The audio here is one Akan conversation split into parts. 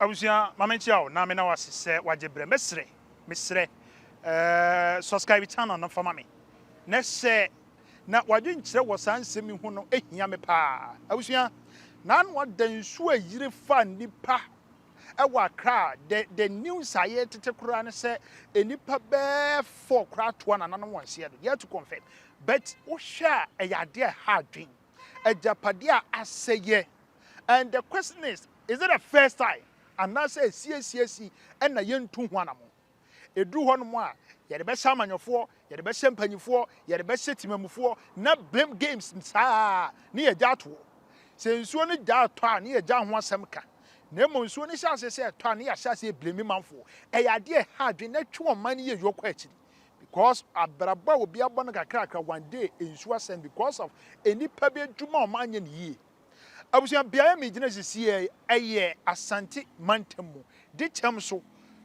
Abusia mamenchia na me na wasese wajebre mesre subscribe channel no for mame na se na wadwenkyere wosansemi hu no ehia me pa abusia na no wadansu ayire fa nipa ewa kra the news aye tete kura ne se enipa be for kra to na no wonse do yet to confirm but wo hwa eyade ha adwen ajapade a aseye and the question is it the first time and now say CACC and na yentu ho anamo edu ho no mo a ye de be sha manyofo ye de be sha mpanyifo ye de be sha timamufo na blame games saa ne ye jato se nsuo ne jato a ne ye ja ho asem ka na mo nsuo ne sha se to a ne ya sha se blame manfo e ya de ha dwe na twe man ye yoko akiri because abraba obi abo no kakra one day nsuo asem because of enipa be dwuma o man ye ne yi abusia bia me gina sisi eye Ashanti Mantemu de chem so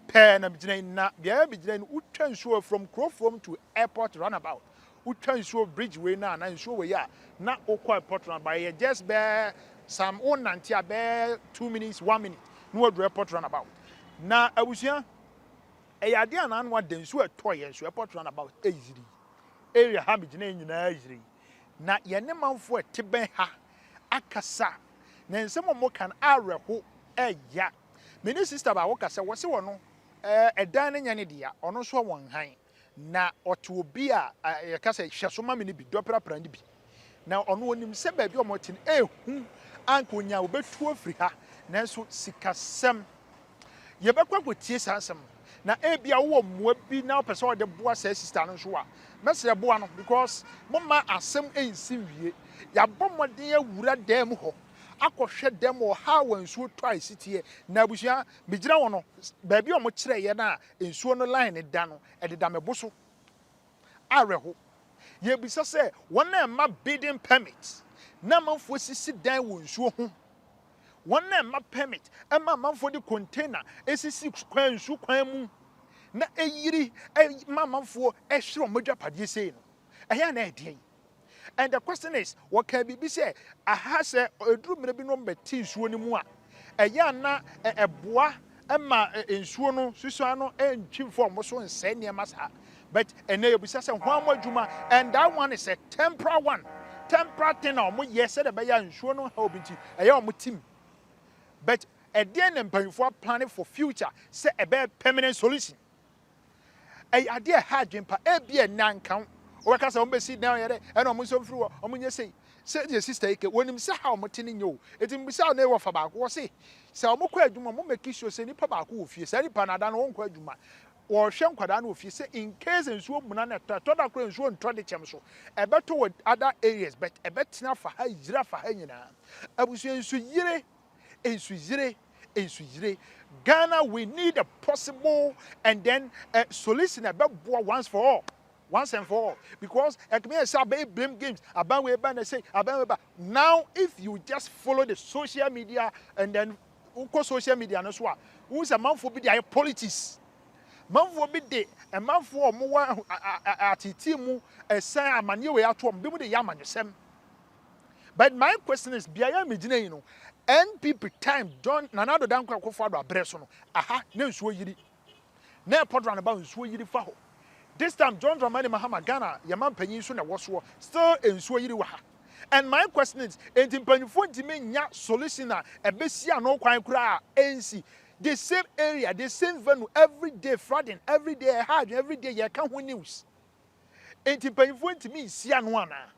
pe na me gina na bia me gina utwa nsuo from Crofrom to airport runabout utwa nsuo bridge way na nsuo we ya na okwa airport runabout ye just be some on nantia be 2 minutes 1 minute no airport runabout na abusia eyade ana anwa de nsuo etoye nsuo airport runabout eziri area ha me gina nyina eziri na ye ne manfo eteben ha akasa na nsemo mo kan areho eya me ni sister ba wo kasa wo se wo no edan ne nya ne dia ono so won han na oto obi a ye kasa hweso ma me ni bi dopra prandi bi na ono onim se ba bi o mo tin ehu anko nya wo betu afiri ha nanso sikasem ye bekwa kwotie sansem na ebia wo moa bi na opese o de boa sa sister no so a mesere boa no because mama asem ensi wie ya bomode awura dem ho akohwe dem ho ha wansuo twice tie na abusia bigira wo no ba bi o mo kire ye na ensuo no line da no ededa meboso areho ye bisa se wona ma bidding permit na manfo sisi dan wo nsuo ho wona ma permit ema manfo di container esisi kwan nsu kwan mu na eyiri manfo ehwere modwapade sei no eya na edien. And the question is, what can be said? I has a drum maybe no betin suoni mu a eya na eboa ema ensuo no susuano entwi form so nse niam sa but ene you be say hwan adwuma and that one is a temporary one temporary thing o mo yes the be ya ensuo no ha obinti eya o mo team but again empanyfo planning for future say a be permanent solution ade ha dwempa e bia nankan o ka say o be sit down here and o mo so fru o mo nye say the sister ike wonim say how mo tini nyo etim bisa na e wo fa ba ko say o mo kwa adwuma mo make sure say nipa ba ko ofie say nipa na da no wo kwa adwuma wo hwe nkwada na ofie say in case ensuo muna na to da kro ensuo ntro de chem so e beto with other areas but e betina fa ha yira fa ha nyina abusu ensu yire Ghana, we need a possible and then a solution about once and for all. Because like me say blame games about we ban say about now if you just follow the social media and then social media no so who's a man for be their politics. Man for be the a man for more attitude mu say amanye we atom be mu the yaman yesem. But my question is biya me gina you know NPP time don nanado dan kwa kofo ado abreso no aha na nsuo yiri na podran about nsuo yiri fa ho this time John Dramani Mahama Ghana yaman panyin so na woso still nsuo yiri wa ha and my question is entimpanyfo ntime nya solution na ebesia no kwan kura NC the same area the same venue every day flooding every day hard every day you can win news entimpanyfo ntime sia no ana.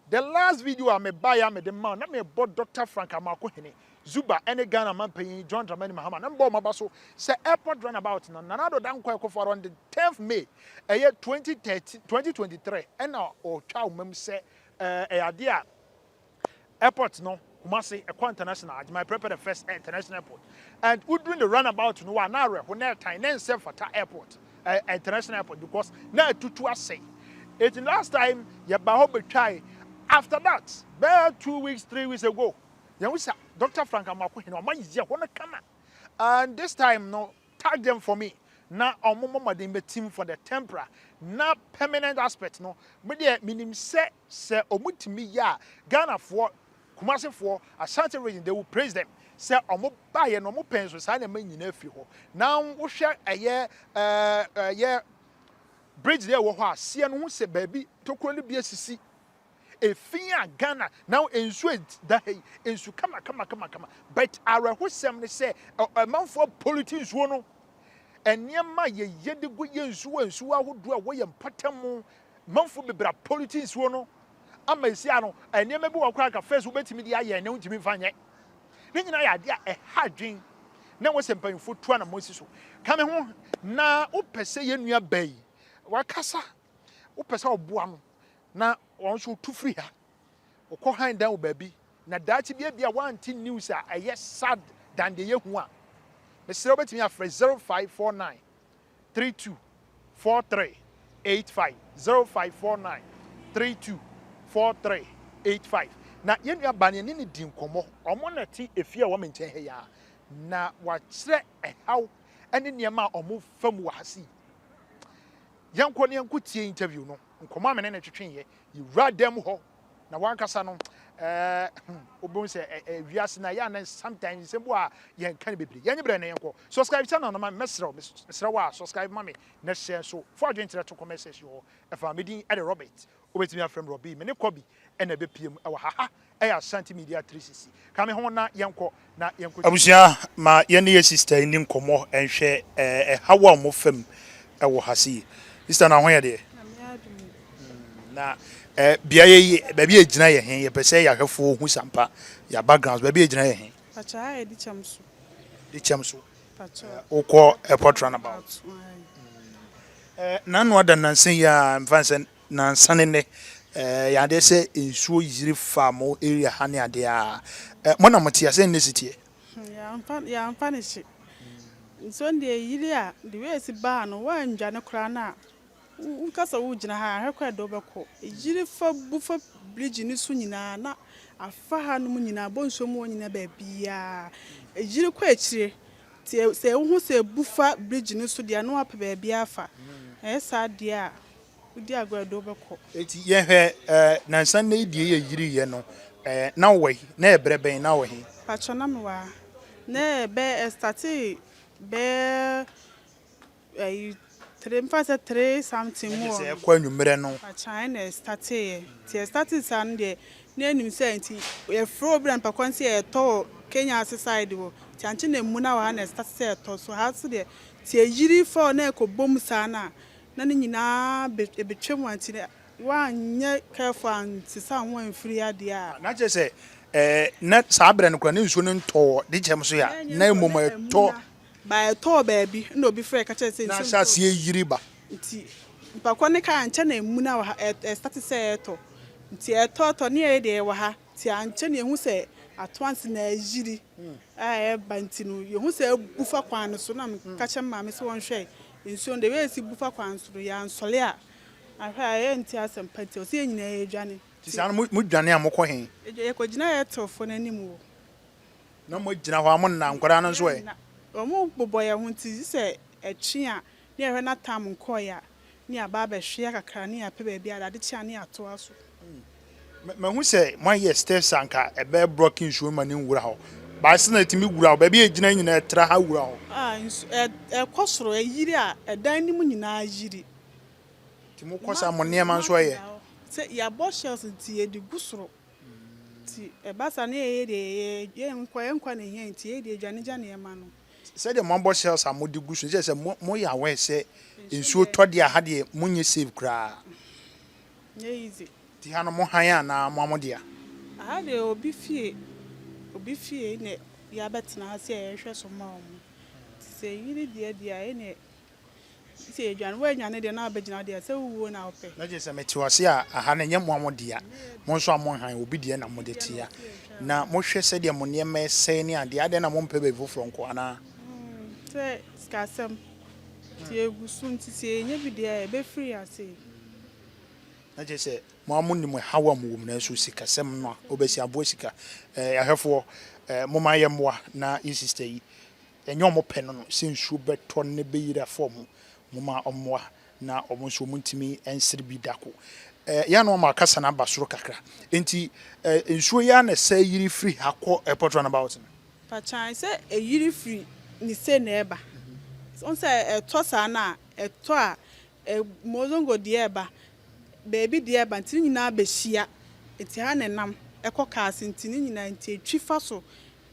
The last video I buy the man, na me bought Dr. Frank Amako Hene, Zuba, any Ghana man paying John Dramani Mahama, and Mabaso, say airport runabout, Nanado Danko for on the 10th May, a year 2023, and now, or child mem say, a idea airport no, Kumasi, a international, my prepare the first international airport, and we doing the runabout no 1 hour, when they're time, then sell for airport, international airport, because now to say, it's last time, ya bahobe try. After that, about 2 weeks, 3 weeks ago, Dr. Frank Amako, come and this time, no, tag them for me. Now, our mama they team for the temporary, not permanent aspect. No, but yeah, minim say omutimi ya Ghana for Kumasi for Ashanti region, they will praise them. se omo baye no mo penso sa na manyina afiri ho na wo hwe eye bridge there wo ho ase no ho se baabi tokuro no bi asisi efia Ghana now ensu da hey ensu kama but ara ho sem ne se manfo politics wo no eniema ye de go ye ensu ahodo a wo ye mpatam manfo bebra politics wo no amasia no eniema bi wo kwa ka first wo betimi di aye ne ntimi fanye ne nyina ya de a hadwen na wo se mpanfo to na mosi so kame ho na wo pese ye nua bai wakasa wo pese oboa no na won so tu free ha okọ hand down baby na dachi bia wanti news a yes sad than the yehu a me sere betimi afre 0549 32 43 85 0549 32 43 85 na yenua bane ni di nkomo omo na ti efia wo menche he ya na wa kire ehaw ene niema omo fam wa hasi yanko ne yanko tie interview no nkomo amene na twetwenye yiwra dem ho na wankasa no obon se wiase na ya na sometimes se bo a yen kan bebre yenyebre na yenko subscribe channel na mesra wa subscribe mame na share so for adwenture to comment section ho e fa medin e de Robert obetimi afrem Robbie me ne Kobi e na bepiem e wa haha e Ashanti Media 360 kame ho na yenko abusia ma ye ne sister ni nkomo enhwe hawa mo fam e wo hasi sister na ho ye de na biaye baby ejina ye hen ye pese ya hwefo hu sampa ya backgrounds baby ejina ye hen pacha e di chamso pacha ukọ airport runabout na no ada nansen ya mfanse nansane ne ya de se ensuo yiri famo area ha ne ade a mo na motia se ne sitie ya mfane shi so ndi yiri a the way si ba no wa ndwa ne kra na unkasa wujina ha hekwa do beko ejiri fa bufa bridge ni so nyina na afa ha no nyina bonso mu nyina ba bia ejiri kwa ekire se hu se bufa bridge ni so dia no apa ba bia afa sa dia udi agwa do beko eti ye hwe nansan na die ye yiri ye no na we na ebreben na we he pacho na mwa na be start be 3 something more. Say kwa nwumere no. China started. Ti started Sunday. Na enim say nti e fro brand pa kwanse e to Kenya side wo. Ti anche na mu na wa na start say to so ha so de ti yiri for na ekobom sa na ne nyina betwem anti wa anye careful anti sa ho amfiri ade a. Na je say na sa brand kwa ne nsuo ne nto de chem so ya na emom to by to baby no be free ka chese na sha se yiri ba nti mpakwa ne ka anche na emu na wa start say to nti to ne e de wa ha ti anche na ehu se atwanse na yiri ba nti no yehu se bufa kwan so na ka che ma me se won hwe nsuo de we si bufa kwan so ya nsole a ahwa ye nti asem pati o se nyina ye dwane ti sa no mu dwane a mokọ hen ye ko gina ye to fo na nim wo na mo gina ho amon na nkora no so e omo boboya hunti se etwe a ne ehwe na tam nkoya ne aba ba hwe kakra ne ape ba bia ade tia ne ato aso ma hu se mo ye steps anka ebe broken show ma ne nwura ho ba se na timi wura ba bia gina nyina tra ha wura ho kosoro yiri a edan nim nyina yiri timo kosa mo ne ma nso ye se ya bo shells nti ye di gusoro ti basa ne ye nkwa ne ye nti ye di adwane jane ye ma no said the mambo shells are modi gusu je say mo ya we say ensuo to de ha de munye save kra easy ti ha no mo han na mo amodia aha de obi fie ne ya betina ha se ye hwe so ma o se yiri de a ne se adwane we nyane de na abegina de se wuwo na ope na je say meti wase a aha na nyem mo amodia mo nso amon han obi de na mo de tia na mo hwe se de mo ne ma se ne ade na mo mpe be foforo nko ana se skasem ti egusu nti se enye bi de e be free ase na je say mo amunni mo hawa mo wom na so sikasem no obesi abo sika ahefo mo ma ye moa na sister yi enye omo pe no se nsu beto ne be yira form mo ma omoa na omo so muntimi ensiri bi dako ya no ma kasa na basoro kakra enti nsuo ya na say yiri free akọ airport runabout Pachan say a yiri free ni say neba. On say a tosana, a toa, a mozongo dieba, baby dieba, tinina beshia, etiana nam, a cocas in tinina and chifaso,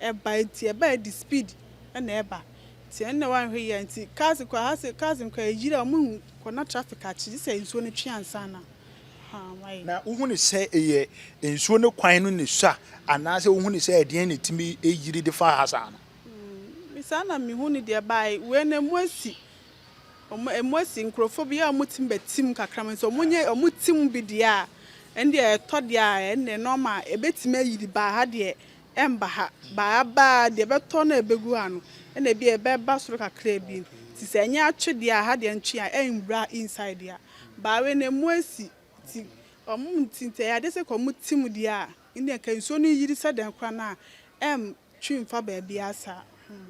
a bite a bed the speed, and neba. Tiana one here and see cousin cousin yira moon, not traffic at this is one chance sana. Na uhuni sɛ ɛyɛ nsuo no kwan no ne sua anaasɛ uhuni sɛ ɛdeɛn ne timi ɛyiri de fa hasa no misana mi huni de bai we na moasi emoasi nkrofobia omutim betim kakram so omunye omutim bi de a ende eto de a enne normal ebetim ayiri ba ha de emba ha ba de beto na ebegu ano ene bi ebeba soro kakra bi ti se nya atwe de a ha de ntwe a enbra inside ya ba we na moasi ti omuntinta ya de se ko mutim de a inde kan so no yiri se de nkwa na twimfa ba bi asa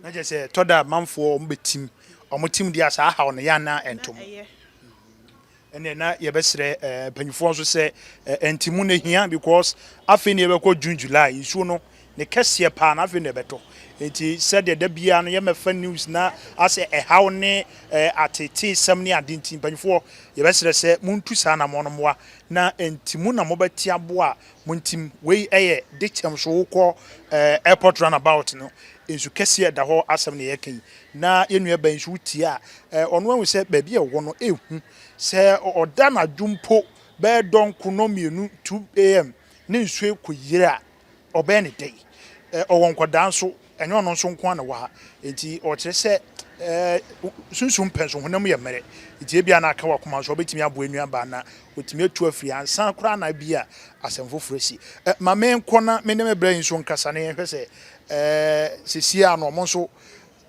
na je sɛ tɔda manfo ombetim omotim dia sa haw no ya na entom ene na yɛbɛsrɛ panyifo nso sɛ entimu na hia because afi ne yɛbɛkɔ June July nsuo no ne kɛseɛ pa na afi ne bɛtɔ enti sɛ de da bia no yɛmɛfa news na asɛ ɛhaw ne atete sam ne adenti panyifo yɛbɛsrɛ sɛ muntu sa na mo no moa na entimu na mobɛti aboa muntim wei ɛyɛ dichem so wokɔ airport runabout no ensu kɛseɛ da hɔ asɛm ne yɛkan na yenua ban nsu tie a ɔno ahu sɛ baabi a wɔ no ehu sɛ ɔda na dwumpo bɛɛ dɔnko no mienu 2 am ne nsu ekɔyire a ɔbɛɛ ne dai ɔwɔ nkɔda nso ɛnyɛ ɔno nso nko na wɔ ha enti ɔkyerɛ sɛ sunsun penso honam yɛ mmerɛ enti bia na aka wa koma so obetimi abo enua ba na otimi atu afiri ansan kora na bia asɛm foforo si ma me nkɔ na me ne me bra nso nkasa ne hwɛ sɛ sesia no mo nso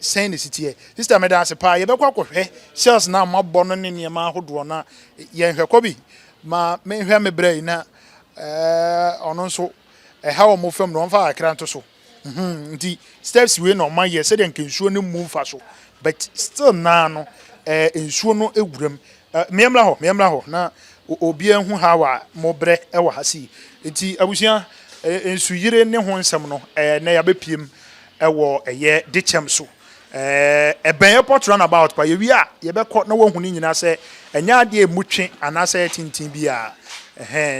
sɛn ne sitie sister me da ase pa ye bɛkɔ akɔhwɛ sales na mabɔ no ne nneɛma ahodoɔ na yɛ hwɛ kɔ bi ma me hwɛ me bra yi na ɔno nso ɛha wɔ mo fam no ɔmfa akra nto so nti steps we no ma yɛ sɛ de nkensuo ne move fa so but still na no ensuo no ewuram miemla hɔ na obi ehu ha wa mobrɛ ɛwɔ ha si enti abusua ensuyire ne ho nsɛm no na ya bepiem ɛwɔ ɛyɛ dichem so ɛbɛn airport runabout pa yewi a yɛbɛkɔ na wɔhu ne nyina sɛ ɛnya ade emutwe anasɛ tintin bia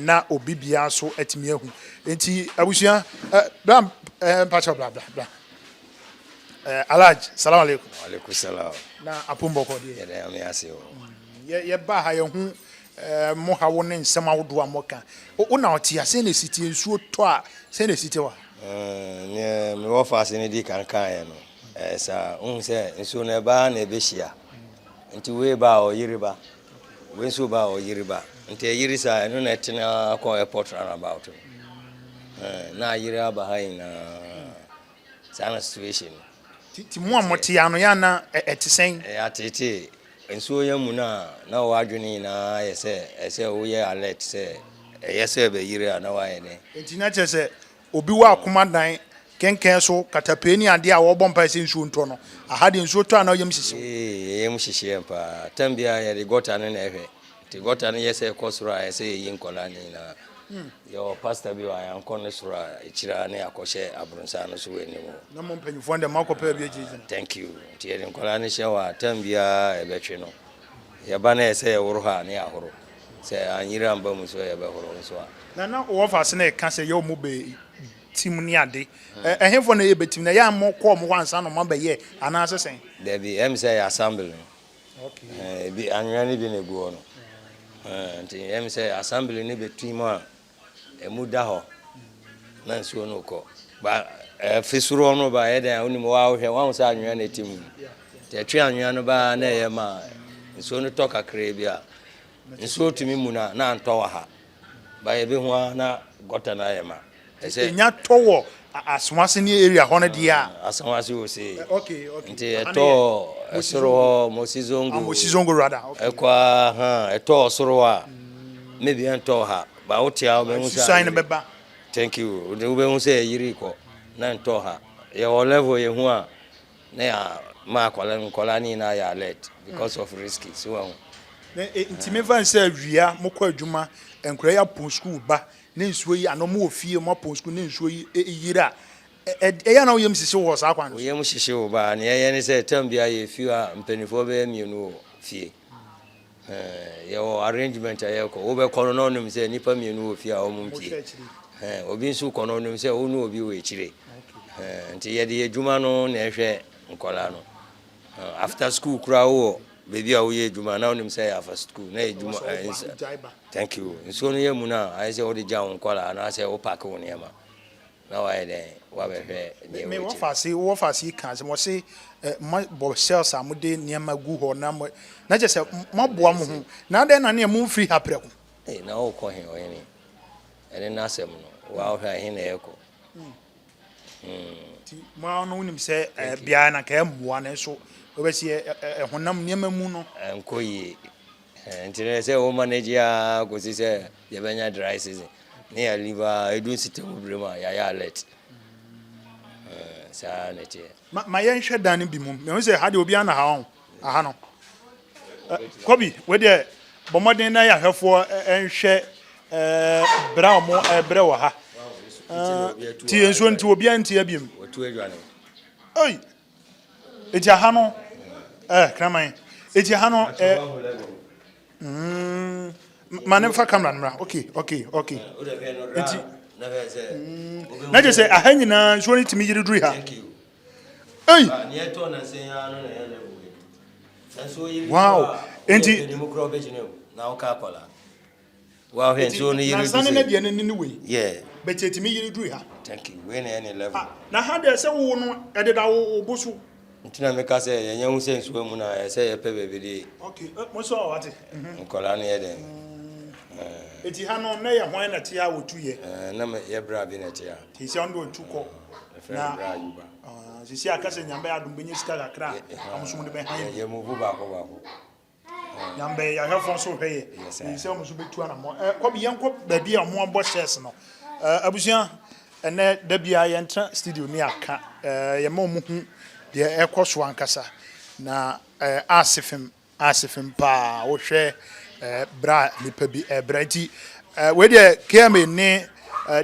na obi bia so atimi ahu enti abusua blam pacha bla Alaj, salam alaikum. Wa alaikum salam. Na apumbo ko die. Ya me ase o. Ye ba ha ye hu mo ha wo ne nsem awodo amoka. O na oti ase na siti nsuo to a se na siti wa. Ne me wo fa ase ne di kan ye no. Sa se nsuo na ba na ebehia. Nti we ba o yiriba. We nsuo ba o yiriba. Nti yiri sa no na tena ko airport runabout. Na yiri ba ha ina sana situation. Ti mo amoti ano ya na etisen atete ensuo yamu na wo adwene na yese wo ye alert se yese be yire na wa ye ne enti na chese obi wa akoma dan kenken so katapeni ade a wo bompa se nsuo nto no aha de nsuo to ana yem hihye yem hihye pa tambia ye de gota ne na ehwe ti gota ne yese kosoro a yese yi nkola ni na yo pastor bi wa yankon sura ichira ne akɔhye abrunsa no so wani mu na mo mpanyifo ndɛ makopa bi eji thank you tie de nkola ne hye wa tambia ebetwe no ye ba na yese woro ha ne ahoro se anyira amba mu so ye be horo nso a na wo fa se na ka se ye mo be tim ni ade ehefo na ye betim na ya mo kɔ mo wansa no mo ba ye ana asesen there be em say assembly okay bi anwani bi na gu no nti em say assembly ne betim a emuda ho na nsuo no kɔ ba fisuro no ba yɛ dan onim wa hwɛ wa nsa anwea na tim te twe anwea no ba na yɛ ma nsuo no tɔ kakra bi a nsuo tumi mu na ntɔ wa ha ba yɛ be ho na gɔta na yɛ ma ɛsɛ nya tɔwɔ asomase ne area hɔ no dia asomase wo se okay nti ɛtɔ ɛsoro mosizongo rather ɛkwa ɛtɔ soro a maybe ɛntɔ ha ba wotia obehu sign beba thank you obehu say yiri ko na ntɔ ha ye o level ye hu a na ya ma kola ni na ya alert because of risky so hu na intime van say awia mokɔ adwuma enkura ya pon school ba ne nsuo yi anomo ofie mo pon school ne nsuo yi yira eya na oyem sisi wo sa kwan oyem hihye wo ba na ye ne say tam bia ye fi a mpanifo be mienu fie your arrangement ayeko wo be kono no nim say nipa mienu wo fie a wo mpie obi nso kono nim say wo no obi wo echire nti ye de adwuma no na ehwe nkola no after school kura wo baby a wo ye adwuma na nim say after school na adwuma thank you nso no ye mu na I say wo de ja nkola na say wo pack wo ne ma na wa ye de wa be hwe me wo fasi kan se mo se ma bo sales amode niam gu ho na je se mo boa mo ho na de na ne mo free hapreko na wo ko he o ye ni ene na asem no wa hwe he na yeko ti mo no nim se bia na ka moa na so obesi honam niam mu no enkoyi ntine se wo manage ya go si se ye benya dry season ne ya liver edu system brema ya alert sa na tie ma yen hwe dan bi mum me say ha de obi ana ha on aha no kobi we de bomoden na ya hwefo enhwe bra mo bra wo ha ti enso nti obi anti abiem otu adwane oi eti aha no kraman eti aha no manem fa camera nra okay eti na je say aha nyina so ni timi yiri duru ha oi ni eto na sen ya no na ele so yiri wow enti na o ka kola wow he so ni yiri na sane na bia ni we yeah but etimi yiri duru ha thank you we na any level na ha de se wo no ededa wo bosu ntina me ka say yenye hu se nsuo mu na say ye pe bebe de okay mo so wate kola na ye de eti ha no na ye hwan na tie a wotu ye na me ye bra bi na tie a ti se on do tu ko na bra yuba sisi akase nyambe adum benye sika kakra amusum de be han ye mu bu ba ko nyambe ya hwefo so hweye ni se omusu betu ana mo ko bi yenko ba bi a mo bo shares no abusia ene da bia ye ntra studio ni aka ye ma mu hu de ekoso ankasa na asifim pa wo hwe bra lipa bi brati we de keme ne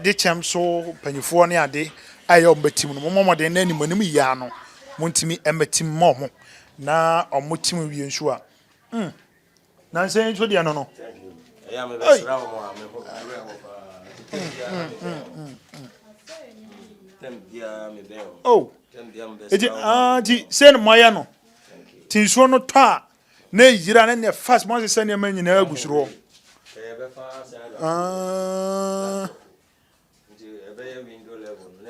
de chem so panyifo ne ade ayo mbetim no momode na animanim ya no montimi emetim mo na omotim wie nso a na nsen so de no no ya me besra mo a me ko tem dia me be oh tem dia me besra ti sen moya no tin so no ta na yira na ne fast mo se ne ma nyina agusuro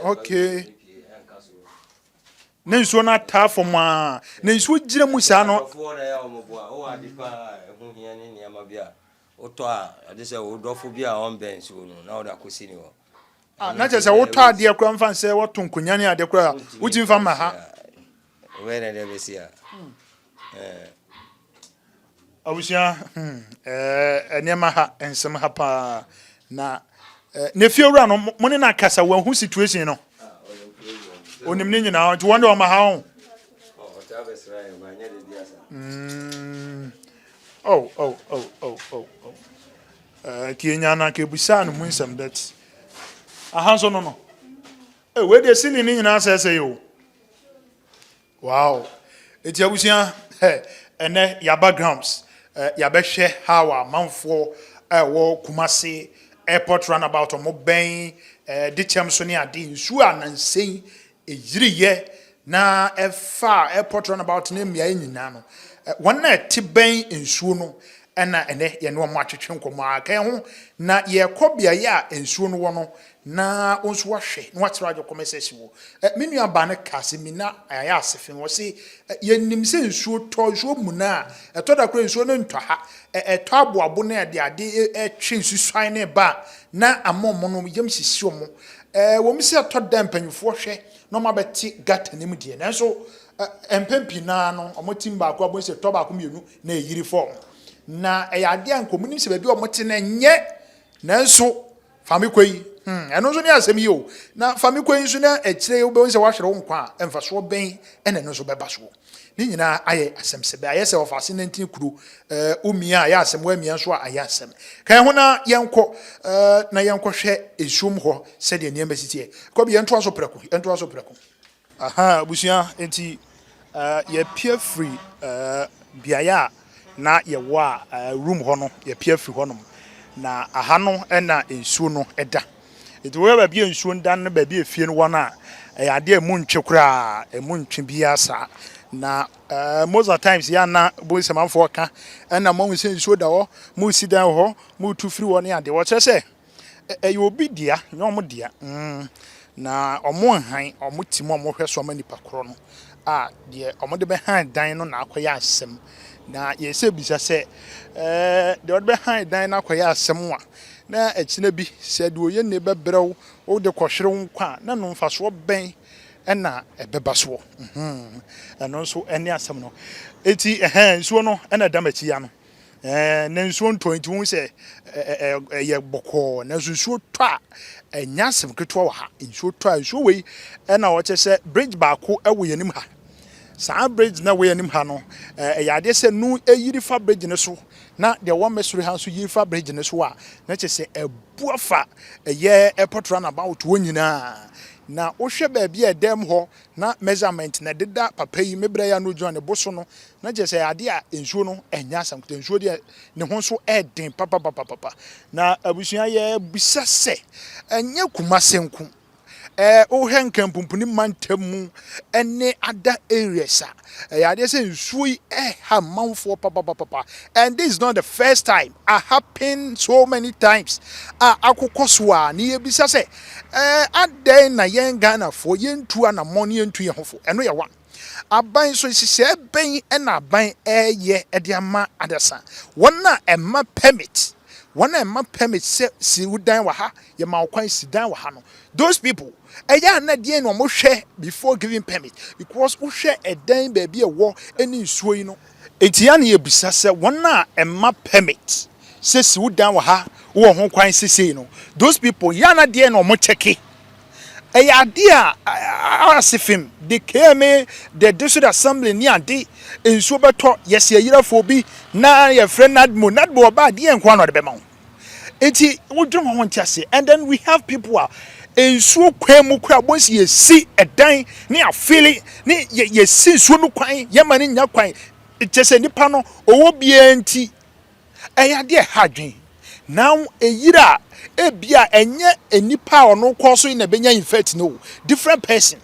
okay na nsuo na ta for ma na nsuo gira mu sa no fo na ya omoboa o adipa hu hia ne niam bia o to a ade se o dofo bia on ben nsuo no na o da kosi ni ho na je se wo to ade akura mfa se wo to nkonya ne ade akura wuti mfa ma ha we na de besia awusia enema ha ensem ha pa na ne fiewura no mo ne na kasa wa hu situation no onim ne nyina nti wonde o ma ha on ta besra e ma nya de diasa kienya na ke busa no mu nsem that aha so no we de sini ni nyina asese yo wow eti abusia ene ya backgrounds ya be hwe how amanfo wo Kumasi airport runabout o mo ben de chem so ne ade nsu anansen ejiriye na efa airport runabout ne mia nyina no wona ti ben nsuo no ena ene ye no mo atwetwe nkomo aka ho na ye kobia ya nsuo no wo no na onso wahwe na watira ajo komesesi wo menu aba ne kase mina aya asefin wo se ye nim se nsuo to nsuo mu na eto da kro nsuo no ntwa ha eto aboabo na de ade etwe nsusuan ne ba na amomo no yem sisi omo wo mi se eto da mpanyufo hwe no ma beti gata ne mu die na so empempi na no omotim ba ko abo se to ba ko mienu na eyiri form na ade ankomunim se ba bi omote na nye na so fami kwai eno so ni asem yi o na fami kwai so na ekire wo be won se wa hwere wo nkwa emfa so ben ene no so beba so ne nyina aye asem se be aye se ofase 19 kuru umia ya asem wa mia so aye asem kan ho na yenko na yenko hwe esum ho se de niam besitie ko bi ento aso preko aha busia enti ye peer free biaya na ye wa room ho no ye peer free ho no na aha no na ensuo no eda enti we ba bi ensuo ndan na ba bi efie no wona ade mu ntwe kura emu ntwe bia sa na most of the times ya na boy semanfo ka na mo nse ensuo da ho mu si dan ho mu tu free wona ade wo che e obi dia nyom dia na omo han omo timo omo hwe so manipa kro no de omo de be han dan no na akoya asem na ye se bisa se de o be han dan na akoya asem wa na ekina bi se de oye ne be brew o de kohwere nkwa na no mfa so ben na ebeba so no so eni asem no eti nsuo no na damachi ya no na nsuo ntonti hu se ye boko na nsuo twa enya asem keto wa ha nsuo twa nsuo wei na wo che bridge baako ewo yanim ha sa bridge na we yanim ha no yade se nu eyiri fa bridge ne so na de wo mesuri ha so yiri fa bridge ne so a na che se ebuafa ye airport run about wonyina na ohwe ba bia edem ho na measurement na deda papa yi mebre ya no join ne boso no na je se ade a ensuo no enya asam kuta ensuo de ne ho so eden papa na abusua ye bisase enye Kumasi nku o henkan pumpuni mantamu ene other areas ya dey say nsuo yi ha manfo papa and this is not the first time it happened so many times akokoso a ne ye bisa say aden na yen Ghana for yentu ana money yentu ye hofo eno ye wa aban so sise ben na aban ye de ama adasa wona emma permit si udan wa ha ye ma kwan si dan wa ha no those people eya na die no mo hwe before giving permit because wo hwe edan ba bi ewo eni nsuo yi no etia na ye bisa se wona emma permit se si udan wa ha wo ho kwan sisi no those people ya na die no mo checki eya dia asifim de keme the district assembly ni ade ensuo beto yes ye yirafo bi na ye friend nadmo ba die enko no de be ma enti wodwom ho ntiase and then we have people ensuo kwemu kura bonsi ye si edan ni afili ni ye si ensuo no kwan ye ma ni nya kwan itese nipa no owo bia enti eya de hadwen now eyira ebia enye enipa ono kwoso na benya infect no different person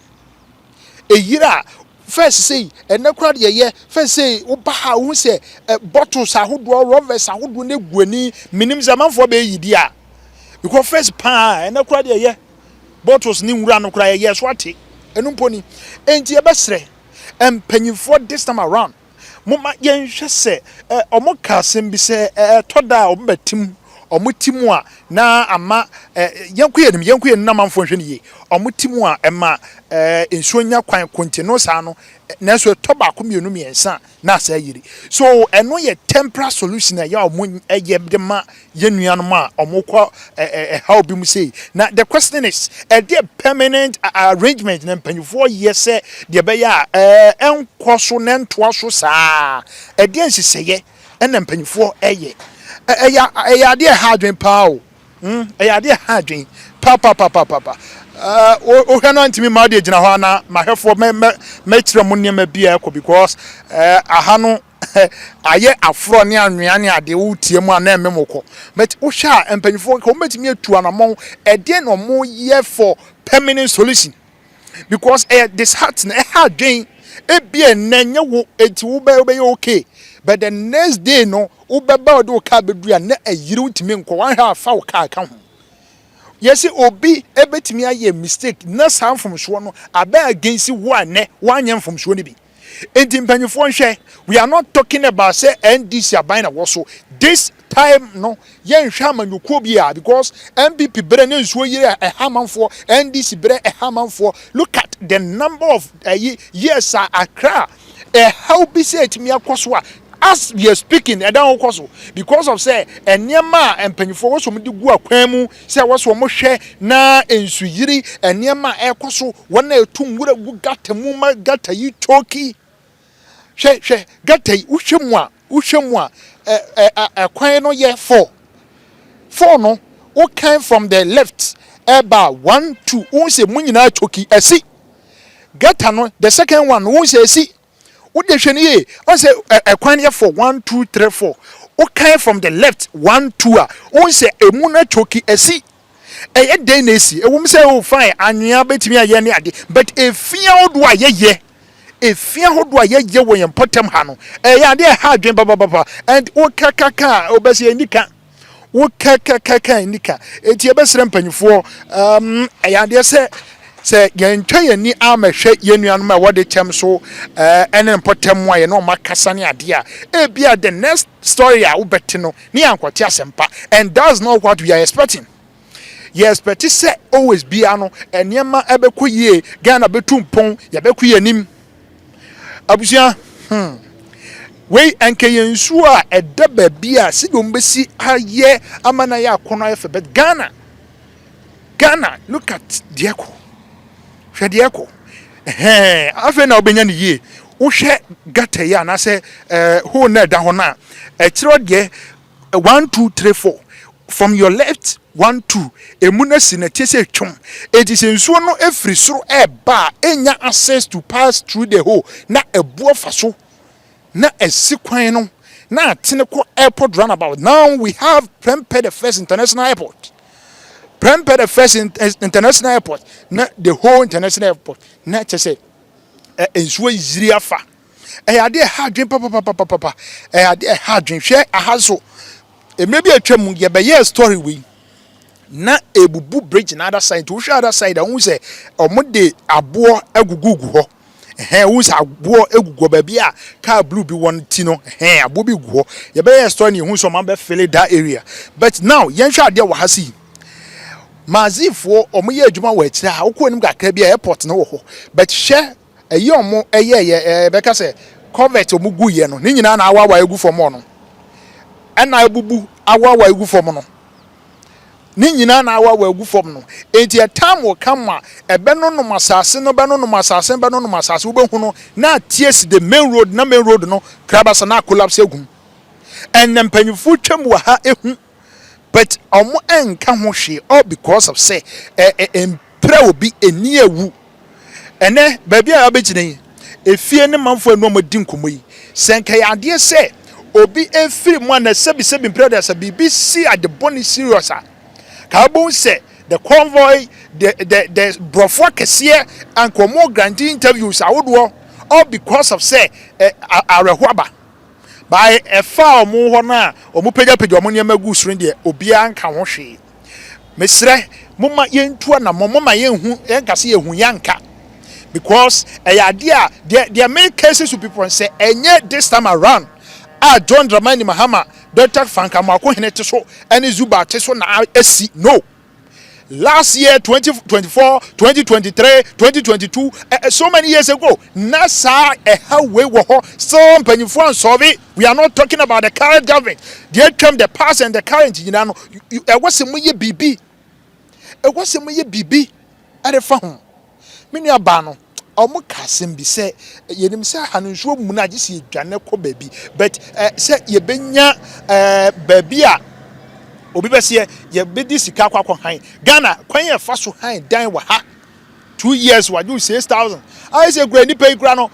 eyira first say enekura de ye first say oba ha hu say bottles ahodo rovers ahodo na guani minim zamanfo be yidi a because first pa enekura de ye bottles ni nwura no kura ye so ate enumponi enti e besre empanyifo this time around mama yenhwe se omo kasem bi se toda obatim omotimu a na ama yenkuye na manfo hwe ne ye omotimu a ema ensuo nya kwan continue sa no na so toba ko mienu miensa na sa yiri so eno ye temporary solution ya omo eye de ma yenuanom a omokọ how bi mu say na the question is the permanent arrangement na mpanyufo yese de be ya enko so na ntoa so saa de nsiseye na mpanyufo eye eya de hadwen pa o eya de hadwen pa o hano ntimi ma de gina ho na mahwefo me kire mo nneema bia ko because aha no aye afro ne anwea ne ade wo tie mu ana ememoko but wo hwa empanyifo ko metimi atu anamon de no mo ye for permanent solution because this heart na hadwen ebia nanye wo enti wo be okay but the next day no ubeba do ka bedua na ayiri utimi nko wan ha fa wo ka ho yes obi ebetimi aye mistake na sam from so no aba against one ne wanyem from so ne bi enti mpanyefo nhwe we are not talking about say NDC abina woso this time no yen hwa amanyuko bia because MPP bre ne nsuo yire hamanfo NDC bre hamanfo look at the number of years Accra how be say etimi akoso as we are speaking and down also because of say enema empanyifo wo so mudi gu akwan mu say wo so mo hwe na ensuyiri enema ekoso wona etum wura gu gata mu ma gata yi choki hwe gata yi wohwemu a kwan no ye 4 no wo kan from the left eba 1 2 wo se munyina choki asi gata no the second one wo se asi wo de hwe ni wo se kwan ye 4 1 2 3 4 wo kan from the left 1 2 a wo se emu na choki asi eye den na esi ewum se wo fine anwea betimi aye ne ade but efia odo ayeye efia hodo ayeye wo yempotem ha no eye ade ha adwen baba and wo kakaka obese indika wo kakaka indika eti ebesere mpanyufo eye ade se yentwa yani amahwe yenuanom a wode kyem so ene mpotem wa ye no makasa ne ade a ebia the next story a wo beti no ne yankwati asempa and that's not what we are expecting. Yes, but it say always be ano enyema ebekọ yie Ghana betumpon ya bekọ yanim abusia we enke yensu a eda ba bia sidom besi aye amana ya akono afa but Ghana look at Dieko hwe Dieko afa na obenya ne yie wo hwe gata ya na se ho na da ho na e kiro de 1 2 3 4 from your left 1 2 emuna sinatese twom it is ensuo no efri soro eba enya access to pass through the hole na ebuo faso na esikwan no na atene ko airport runabout. Now we have Prempeh the first international airport, Prempeh the first international airport na the whole international airport na chese ensuo iziri afa ade ha dwen papa ade ha dwen hwe ahazo maybe a twam ye be ye story we na ebubu bridge na other side to other side who say omode abo agugugu ho who say abo agugu ba bia car blue bi won ti no abo bi gu ho ye be ye story who so man be fill that area but now yen hwa ade wa hasi mazifo omoye adwuma wa akira ha wo nim kakra bia airport na wo ho but hwe eye omo eye be ka say covet omugu ye no ni nyina na awa egu fom no ena abubu awa egu fom no ni nyina na awa egu fom no enti a time will come ebe no masase no be no masase be no masase wo be hu no na ties the main road no krabasa na collapse egu and mpanyufu twam wa ha ehu but omo enka ho hwe all because of say empra obi eni ewu ene ba bia abegine efie ne manfo enu omodi nkomoyi senka ya ade se obi efiri mu na sebi brother sa BBC at the boni serious ka bon se the convoy the brofo kese and komo granting interviews awodo all because of say arehoaba by a far omo ho na omo pega omo ne magu suru de obi anka ho hwe mesre mumma yentu na mumma yenhu enkase yehu yanka because idea there are many cases with people say enye this time around John Dramani Mahama Dr. Franka Mako Hinete so any Zuba Teso na esi no last year 2024 2023 2022 so many years ago nasa how we were so mpanyifo solve it. We are not talking about the current government. They come the past and the current you know was some ye bibi it was some ye bibi at the phone mini abano omo kasem bi se yenim se hanunsuo mu na gisi dwane ko baby but se ye benya baby a obi bese ye bedi sika kwakọ han Ghana kwan ye fa so han dan wa ha 2 years wa do 6,000 I say gre ni pay gra no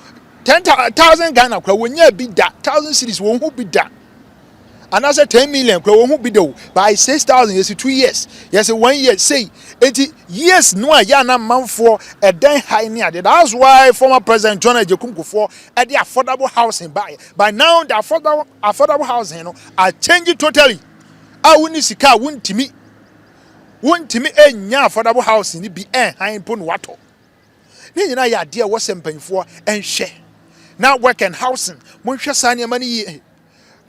10,000 Ghana kwa wonya bi da 1,000 cities won hu bi da and I said 10 million kwa won hu bi do by 6,000 yes 2 years yes 1 year say 80 years no ya na manfo dan high ni ade. That's why former President John Ejekun Kufuor at the affordable housing by now the affordable housing you know are changing totally. I wouldn't sika wuntimi enya affordable housing ni bi high pon wato ni nyina ya de wo sempanyfo enhwe na work and housing monhwe sane mani ye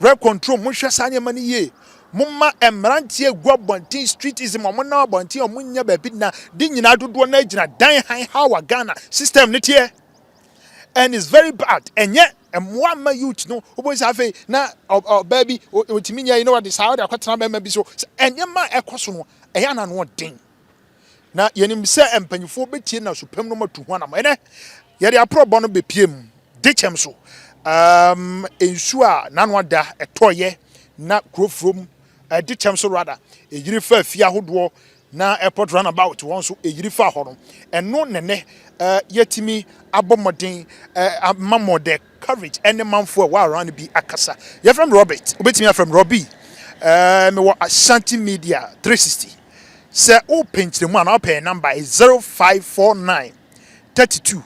rent control monhwe sane mani ye mumma emrantie gwabontin streetism omona bontin omunya ba bi na di nyina dodo na agina dan han hawa Ghana system ne tie and it's very bad enye emwa ma youth no obosi afi na baby otimi nya you know what this how they akwatena ba bi so enye ma ekoso no eya na no den na yenim se empanyifo betie na so pem no matu ho na mo ene ye de aprobo no bepiem de chem so ensu a nanu ada etoye na krofrom di chem so rather eyiri fa afia hodo na airport runabout won so eyiri fa ho no eno nene yetimi abomoden amamode courage any manfo wa around bi akasa ye from Robert obetimi from Robbie me wo Ashanti Media 360 say o pinch mu na pay number is 0549 32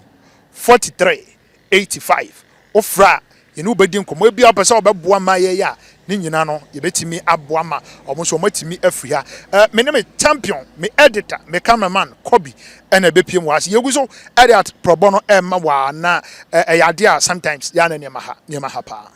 43 85 ofra you know bedi nkomo bia opese obeboa ma ye ya ni nyina no ye betimi aboa ma omo so matimi afri ha me ne me champion me editor me cameraman Kobi ena bepiem was ye gu so edit pro bono ma wa na yade a sometimes ya na nyema ha pa